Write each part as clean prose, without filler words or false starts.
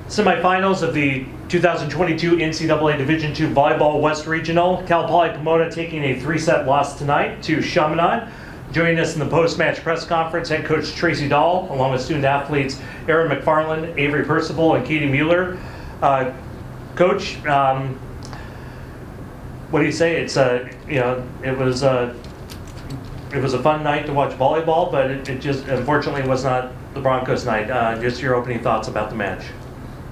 Semifinals of the 2022 NCAA Division II Volleyball West Regional. Cal Poly Pomona taking a 3-set loss tonight to Chaminade. Joining us in the post-match press conference, head coach Tracy Dahl, along with student athletes Aaron McFarland, Avery Percival, and Katie Mueller. Coach, what do you say? It's it was a fun night to watch volleyball, but it just unfortunately was not the Broncos' night. Just your opening thoughts about the match.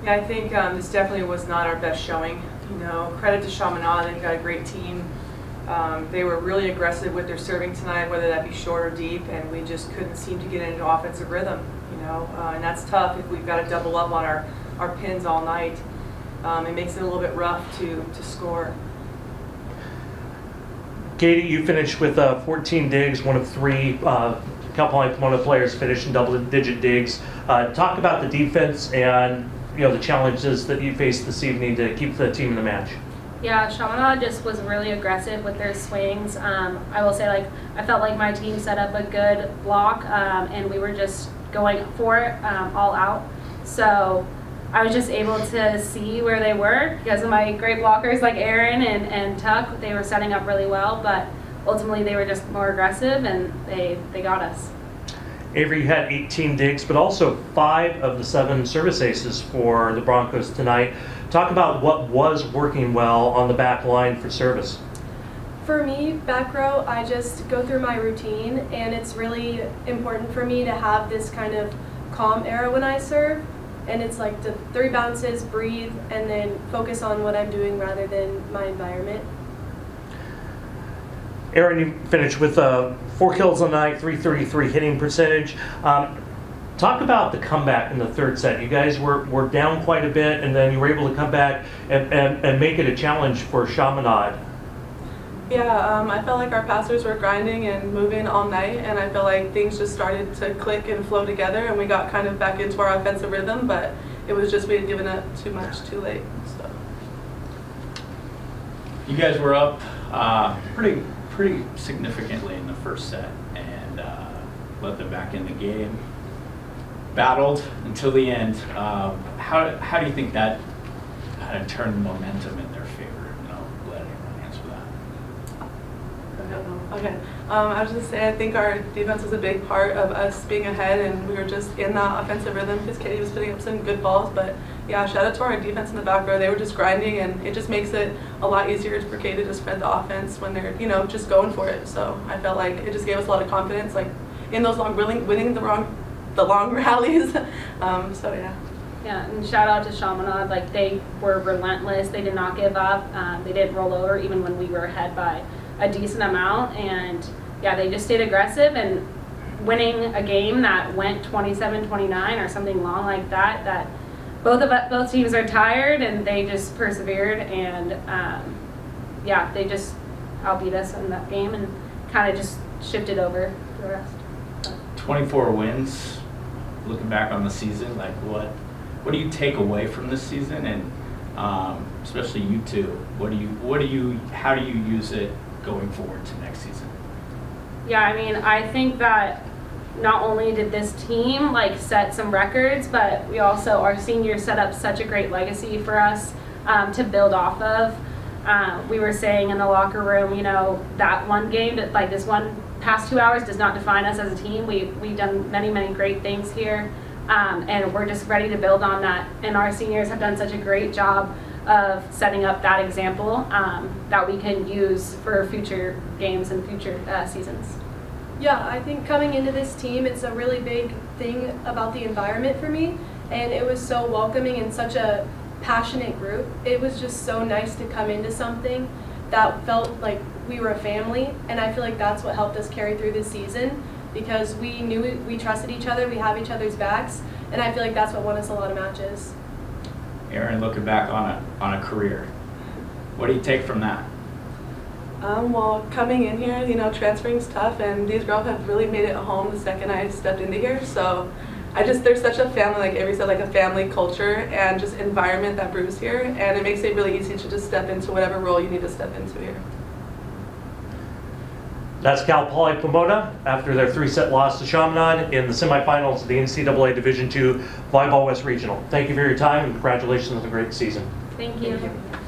Yeah, I think this definitely was not our best showing. Credit to Chaminade, they've got a great team. They were really aggressive with their serving tonight, whether that be short or deep, and we just couldn't seem to get into offensive rhythm. And that's tough if we've got to double up on our pins all night. It makes it a little bit rough to score. Katie, you finished with 14 digs, one of 3 Cal Poly Pomona players finished in double-digit digs. Talk about the defense and the challenges that you faced this evening to keep the team in the match. Yeah, Chaminade just was really aggressive with their swings. I will say, I felt like my team set up a good block, and we were just going for it all out. So I was just able to see where they were because of my great blockers like Aaron and Tuck. They were setting up really well, but ultimately they were just more aggressive, and they got us. Avery had 18 digs, but also 5 of the 7 service aces for the Broncos tonight. Talk about what was working well on the back line for service. For me, back row, I just go through my routine, and it's really important for me to have this kind of calm era when I serve. And it's like the 3 bounces, breathe, and then focus on what I'm doing rather than my environment. Aaron, you finished with 4 kills on the night, 333 hitting percentage. Talk about the comeback in the 3rd set. You guys were down quite a bit, and then you were able to come back and make it a challenge for Chaminade. Yeah, I felt like our passers were grinding and moving all night, and I felt like things just started to click and flow together, and we got kind of back into our offensive rhythm, but it was just we had given up too much too late. So. You guys were up pretty significantly in the 1st set and let them back in the game. Battled until the end. How do you think that kind of turned momentum in their favor? Let anyone answer that. Okay. I was just saying, I think our defense was a big part of us being ahead, and we were just in that offensive rhythm because Katie was putting up some good balls. But yeah, shout out to our defense in the back row. They were just grinding, and it just makes it a lot easier for Katie to spread the offense when they're just going for it. So I felt like it just gave us a lot of confidence, like in those winning the long rallies. So yeah. Yeah, and shout out to Chaminade. They were relentless. They did not give up. They didn't roll over even when we were ahead by a decent amount. And yeah, they just stayed aggressive, and winning a game that went 27-29 or something long like that. That both teams are tired, and they just persevered, and yeah, they just outbeat us in that game and kind of just shifted over the rest. 24 wins. Looking back on the season, what do you take away from this season, and especially you two? How do you use it going forward to next season? Yeah, I think that not only did this team set some records, but we also, our seniors set up such a great legacy for us to build off of. We were saying in the locker room, that one game, that this one past 2 hours does not define us as a team. We've done many, many great things here, and we're just ready to build on that. And our seniors have done such a great job of setting up that example that we can use for future games and future seasons. Yeah, I think coming into this team, it's a really big thing about the environment for me, and it was so welcoming and such a passionate group. It was just so nice to come into something that felt like we were a family, and I feel like that's what helped us carry through this season, because we knew we trusted each other, we have each other's backs, and I feel like that's what won us a lot of matches. Aaron, looking back on a career, what do you take from that? Well, coming in here, transferring's tough, and these girls have really made it a home the second I stepped into here. So there's such a family, like Avery said, a family culture and just environment that brews here, and it makes it really easy to just step into whatever role you need to step into here. That's Cal Poly Pomona after their 3-set loss to Chaminade in the semifinals of the NCAA Division II Volleyball West Regional. Thank you for your time and congratulations on a great season. Thank you. Thank you.